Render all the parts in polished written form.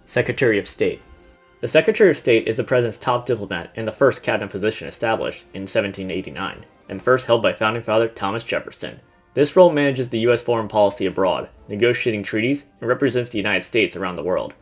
Secretary of State. The Secretary of State is the President's top diplomat and the first cabinet position established in 1789, and first held by Founding Father Thomas Jefferson. This role manages the U.S. foreign policy abroad, negotiating treaties, and represents the United States around the world.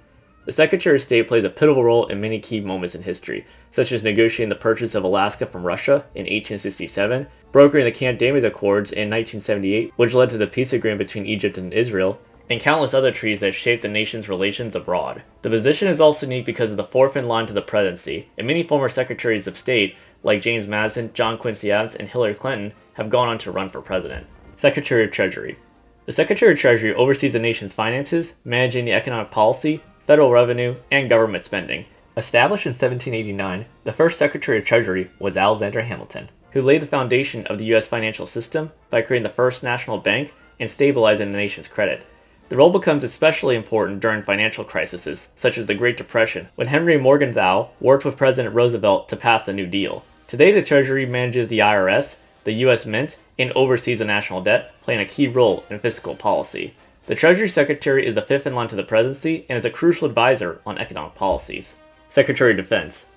The Secretary of State plays a pivotal role in many key moments in history, such as negotiating the purchase of Alaska from Russia in 1867, brokering the Camp David Accords in 1978, which led to the peace agreement between Egypt and Israel, and countless other treaties that shaped the nation's relations abroad. The position is also unique because of the fourth in line to the presidency, and many former Secretaries of State, like James Madison, John Quincy Adams, and Hillary Clinton, have gone on to run for president. Secretary of Treasury. The Secretary of Treasury oversees the nation's finances, managing the economic policy, federal revenue, and government spending. Established in 1789, the first Secretary of Treasury was Alexander Hamilton, who laid the foundation of the U.S. financial system by creating the first national bank and stabilizing the nation's credit. The role becomes especially important during financial crises, such as the Great Depression, when Henry Morgenthau worked with President Roosevelt to pass the New Deal. Today, the Treasury manages the IRS, the U.S. Mint, and oversees the national debt, playing a key role in fiscal policy. The Treasury Secretary is the fifth in line to the presidency and is a crucial advisor on economic policies. Secretary of Defense.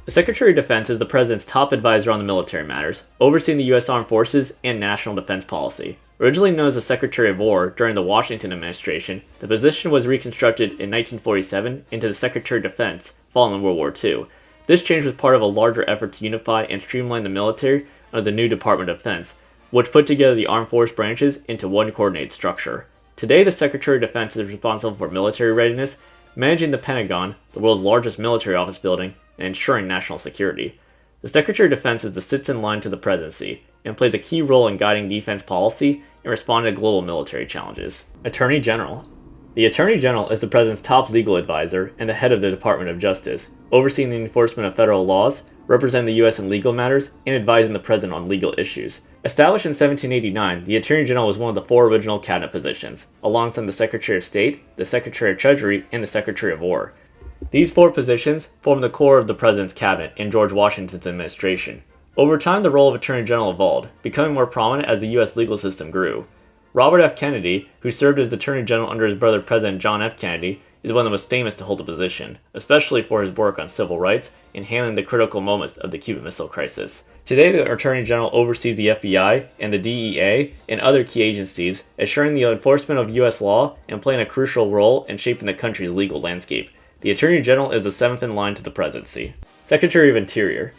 The Secretary of Defense is the President's top advisor on the military matters, overseeing the U.S. Armed Forces and national defense policy. Originally known as the Secretary of War during the Washington administration, the position was reconstructed in 1947 into the Secretary of Defense following World War II. This change was part of a larger effort to unify and streamline the military under the new Department of Defense, which put together the armed force branches into one coordinated structure. Today, the Secretary of Defense is responsible for military readiness, managing the Pentagon, the world's largest military office building, and ensuring national security. The Secretary of Defense is the sits in line to the presidency, and plays a key role in guiding defense policy and responding to global military challenges. Attorney General. The Attorney General is the President's top legal advisor and the head of the Department of Justice, overseeing the enforcement of federal laws, representing the U.S. in legal matters, and advising the President on legal issues. Established in 1789, the Attorney General was one of the four original cabinet positions, alongside the Secretary of State, the Secretary of Treasury, and the Secretary of War. These four positions form the core of the President's cabinet in George Washington's administration. Over time, the role of Attorney General evolved, becoming more prominent as the U.S. legal system grew. Robert F. Kennedy, who served as Attorney General under his brother President John F. Kennedy, is one of the most famous to hold the position, especially for his work on civil rights and handling the critical moments of the Cuban Missile Crisis. Today, the Attorney General oversees the FBI and the DEA and other key agencies, assuring the enforcement of U.S. law and playing a crucial role in shaping the country's legal landscape. The Attorney General is the seventh in line to the presidency. Secretary of Interior.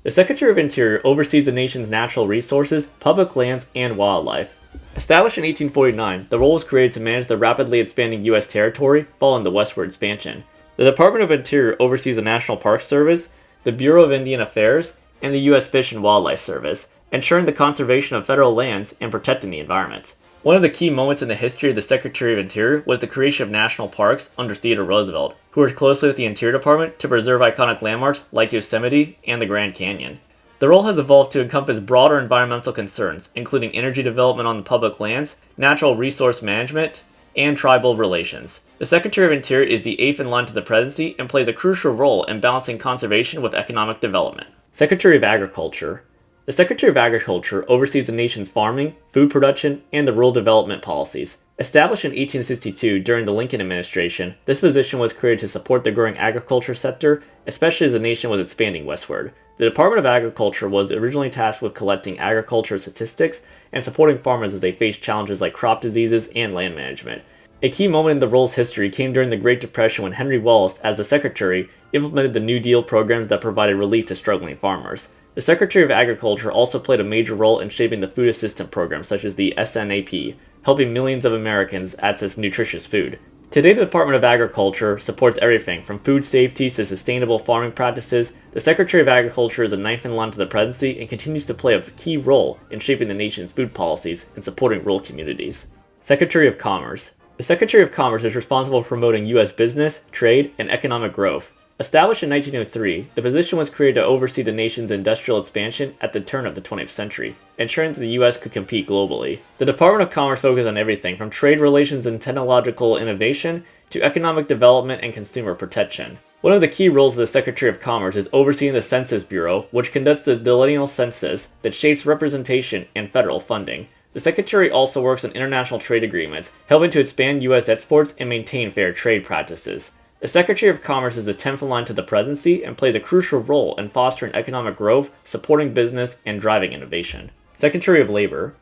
The Secretary of Interior oversees the nation's natural resources, public lands, and wildlife. Established in 1849, the role was created to manage the rapidly expanding U.S. territory following the westward expansion. The Department of Interior oversees the National Park Service, the Bureau of Indian Affairs, and the U.S. Fish and Wildlife Service, ensuring the conservation of federal lands and protecting the environment. One of the key moments in the history of the Secretary of Interior was the creation of national parks under Theodore Roosevelt, who worked closely with the Interior Department to preserve iconic landmarks like Yosemite and the Grand Canyon. The role has evolved to encompass broader environmental concerns, including energy development on the public lands, natural resource management, and tribal relations. The Secretary of Interior is the eighth in line to the presidency and plays a crucial role in balancing conservation with economic development. Secretary of Agriculture. The Secretary of Agriculture oversees the nation's farming, food production, and the rural development policies. Established in 1862 during the Lincoln administration, this position was created to support the growing agriculture sector, especially as the nation was expanding westward. The Department of Agriculture was originally tasked with collecting agriculture statistics and supporting farmers as they faced challenges like crop diseases and land management. A key moment in the role's history came during the Great Depression when Henry Wallace, as the Secretary, implemented the New Deal programs that provided relief to struggling farmers. The Secretary of Agriculture also played a major role in shaping the food assistance programs such as the SNAP, helping millions of Americans access nutritious food. Today, the Department of Agriculture supports everything from food safety to sustainable farming practices. The Secretary of Agriculture is the ninth in line to the presidency and continues to play a key role in shaping the nation's food policies and supporting rural communities. Secretary of Commerce. The Secretary of Commerce is responsible for promoting U.S. business, trade, and economic growth. Established in 1903, the position was created to oversee the nation's industrial expansion at the turn of the 20th century, ensuring that the U.S. could compete globally. The Department of Commerce focused on everything from trade relations and technological innovation to economic development and consumer protection. One of the key roles of the Secretary of Commerce is overseeing the Census Bureau, which conducts the decennial census that shapes representation and federal funding. The Secretary also works on international trade agreements, helping to expand U.S. exports and maintain fair trade practices. The Secretary of Commerce is the 10th in line to the presidency and plays a crucial role in fostering economic growth, supporting business, and driving innovation. Secretary of Labor.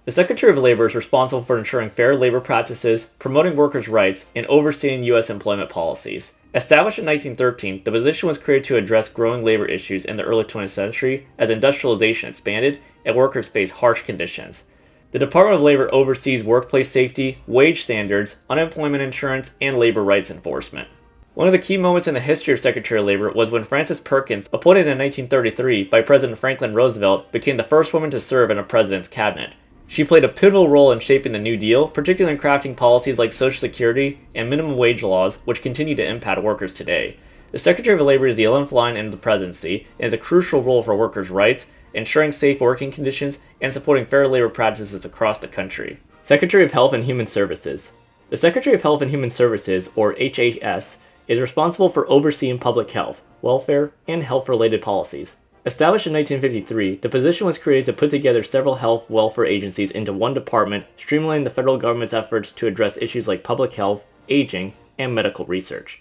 The Secretary of Labor is responsible for ensuring fair labor practices, promoting workers' rights, and overseeing U.S. employment policies. Established in 1913, the position was created to address growing labor issues in the early 20th century as industrialization expanded and workers faced harsh conditions. The Department of Labor oversees workplace safety, wage standards, unemployment insurance, and labor rights enforcement. One of the key moments in the history of Secretary of Labor was when Frances Perkins, appointed in 1933 by President Franklin Roosevelt, became the first woman to serve in a president's cabinet. She played a pivotal role in shaping the New Deal, particularly in crafting policies like Social Security and minimum wage laws, which continue to impact workers today. The Secretary of Labor is the 11th line in the presidency and has a crucial role for workers' rights, ensuring safe working conditions, and supporting fair labor practices across the country. Secretary of Health and Human Services. The Secretary of Health and Human Services, or HHS, is responsible for overseeing public health, welfare, and health-related policies. Established in 1953, the position was created to put together several health welfare agencies into one department, streamlining the federal government's efforts to address issues like public health, aging, and medical research.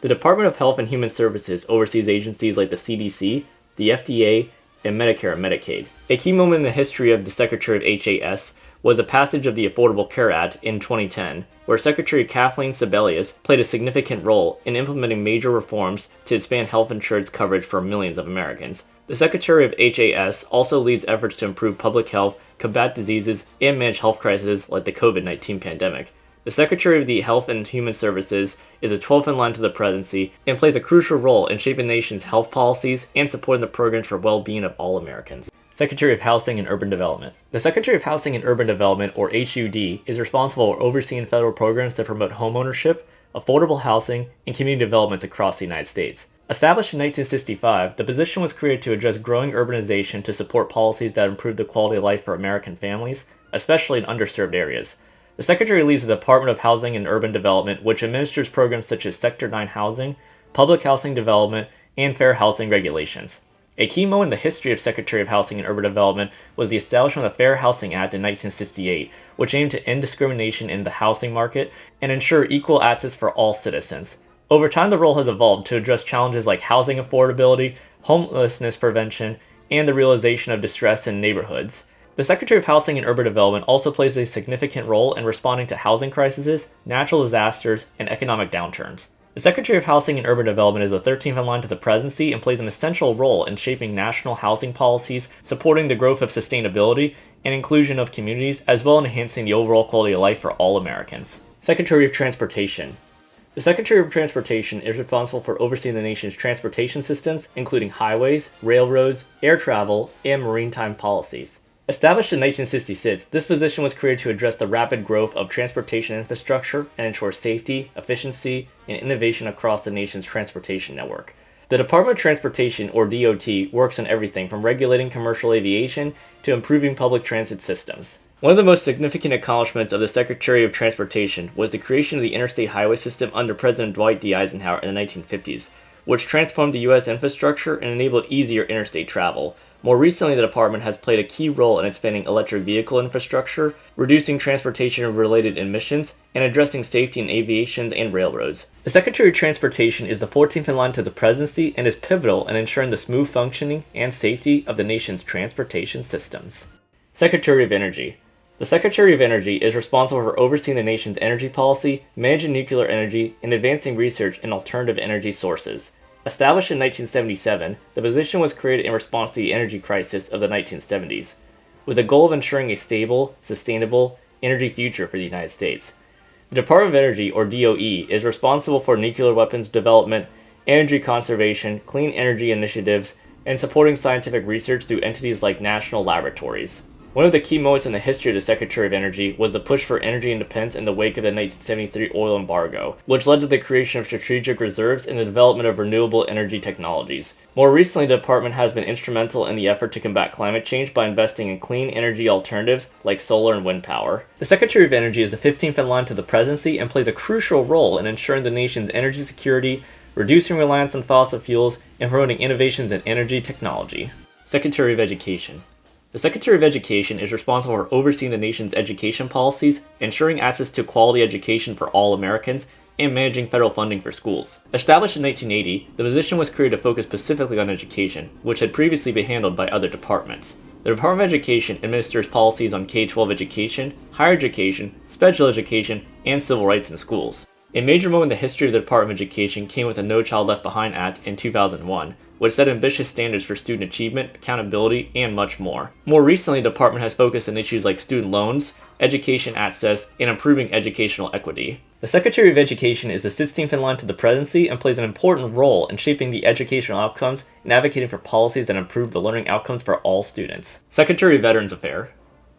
The Department of Health and Human Services oversees agencies like the CDC, the FDA, and Medicare and Medicaid. A key moment in the history of the Secretary of HHS was the passage of the Affordable Care Act in 2010, where Secretary Kathleen Sebelius played a significant role in implementing major reforms to expand health insurance coverage for millions of Americans. The Secretary of HAS also leads efforts to improve public health, combat diseases, and manage health crises like the COVID-19 pandemic. The Secretary of the Health and Human Services is the 12th in line to the presidency and plays a crucial role in shaping the nation's health policies and supporting the programs for well-being of all Americans. Secretary of Housing and Urban Development. The Secretary of Housing and Urban Development, or HUD, is responsible for overseeing federal programs that promote homeownership, affordable housing, and community developments across the United States. Established in 1965, the position was created to address growing urbanization to support policies that improve the quality of life for American families, especially in underserved areas. The Secretary leads the Department of Housing and Urban Development, which administers programs such as Sector 9 housing, public housing development, and fair housing regulations. A key moment in the history of Secretary of Housing and Urban Development was the establishment of the Fair Housing Act in 1968, which aimed to end discrimination in the housing market and ensure equal access for all citizens. Over time, the role has evolved to address challenges like housing affordability, homelessness prevention, and the realization of distress in neighborhoods. The Secretary of Housing and Urban Development also plays a significant role in responding to housing crises, natural disasters, and economic downturns. The Secretary of Housing and Urban Development is the 13th in line to the presidency and plays an essential role in shaping national housing policies, supporting the growth of sustainability and inclusion of communities, as well as enhancing the overall quality of life for all Americans. Secretary of Transportation. The Secretary of Transportation is responsible for overseeing the nation's transportation systems, including highways, railroads, air travel, and maritime policies. Established in 1966, this position was created to address the rapid growth of transportation infrastructure and ensure safety, efficiency, and innovation across the nation's transportation network. The Department of Transportation, or DOT, works on everything from regulating commercial aviation to improving public transit systems. One of the most significant accomplishments of the Secretary of Transportation was the creation of the interstate highway system under President Dwight D. Eisenhower in the 1950s, which transformed the U.S. infrastructure and enabled easier interstate travel. More recently, the department has played a key role in expanding electric vehicle infrastructure, reducing transportation-related emissions, and addressing safety in aviation and railroads. The Secretary of Transportation is the 14th in line to the presidency and is pivotal in ensuring the smooth functioning and safety of the nation's transportation systems. Secretary of Energy. The Secretary of Energy is responsible for overseeing the nation's energy policy, managing nuclear energy, and advancing research in alternative energy sources. Established in 1977, the position was created in response to the energy crisis of the 1970s, with the goal of ensuring a stable, sustainable energy future for the United States. The Department of Energy, or DOE, is responsible for nuclear weapons development, energy conservation, clean energy initiatives, and supporting scientific research through entities like national laboratories. One of the key moments in the history of the Secretary of Energy was the push for energy independence in the wake of the 1973 oil embargo, which led to the creation of strategic reserves and the development of renewable energy technologies. More recently, the department has been instrumental in the effort to combat climate change by investing in clean energy alternatives like solar and wind power. The Secretary of Energy is the 15th in line to the presidency and plays a crucial role in ensuring the nation's energy security, reducing reliance on fossil fuels, and promoting innovations in energy technology. Secretary of Education. The Secretary of Education is responsible for overseeing the nation's education policies, ensuring access to quality education for all Americans, and managing federal funding for schools. Established in 1980, the position was created to focus specifically on education, which had previously been handled by other departments. The Department of Education administers policies on K-12 education, higher education, special education, and civil rights in schools. A major moment in the history of the Department of Education came with the No Child Left Behind Act in 2001, which set ambitious standards for student achievement, accountability, and much more. More recently, the department has focused on issues like student loans, education access, and improving educational equity. The Secretary of Education is the 16th in line to the presidency and plays an important role in shaping the educational outcomes and advocating for policies that improve the learning outcomes for all students. Secretary of Veterans Affairs.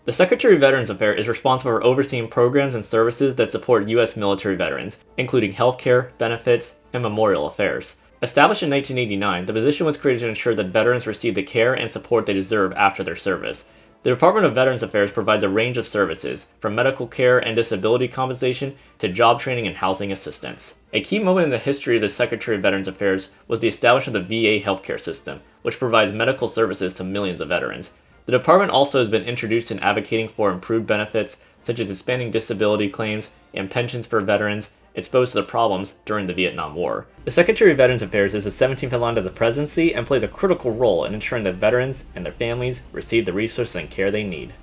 The Secretary of Veterans Affairs is responsible for overseeing programs and services that support U.S. military veterans, including healthcare, benefits, and memorial affairs. Established in 1989, the position was created to ensure that veterans receive the care and support they deserve after their service. The Department of Veterans Affairs provides a range of services, from medical care and disability compensation to job training and housing assistance. A key moment in the history of the Secretary of Veterans Affairs was the establishment of the VA healthcare system, which provides medical services to millions of veterans. The department also has been introduced in advocating for improved benefits, such as expanding disability claims and pensions for veterans exposed to the problems during the Vietnam War. The Secretary of Veterans Affairs is the 17th in line to the presidency and plays a critical role in ensuring that veterans and their families receive the resources and care they need.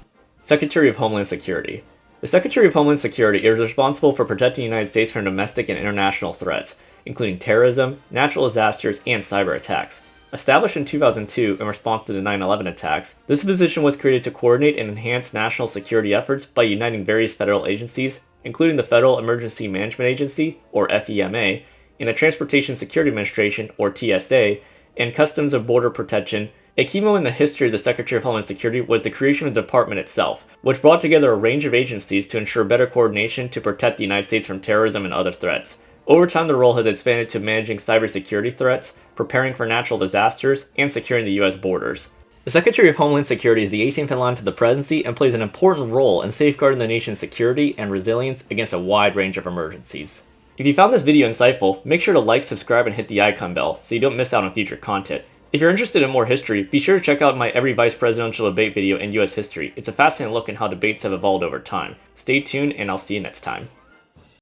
Secretary of Homeland Security. The Secretary of Homeland Security is responsible for protecting the United States from domestic and international threats, including terrorism, natural disasters, and cyber attacks. Established in 2002 in response to the 9/11 attacks, this position was created to coordinate and enhance national security efforts by uniting various federal agencies, including the Federal Emergency Management Agency, or FEMA, and the Transportation Security Administration, or TSA, and Customs and Border Protection. A key moment in the history of the Secretary of Homeland Security was the creation of the department itself, which brought together a range of agencies to ensure better coordination to protect the United States from terrorism and other threats. Over time, the role has expanded to managing cybersecurity threats, preparing for natural disasters, and securing the U.S. borders. The Secretary of Homeland Security is the 18th in line to the presidency and plays an important role in safeguarding the nation's security and resilience against a wide range of emergencies. If you found this video insightful, make sure to like, subscribe, and hit the icon bell so you don't miss out on future content. If you're interested in more history, be sure to check out my Every Vice Presidential Debate video in U.S. history. It's a fascinating look at how debates have evolved over time. Stay tuned, and I'll see you next time.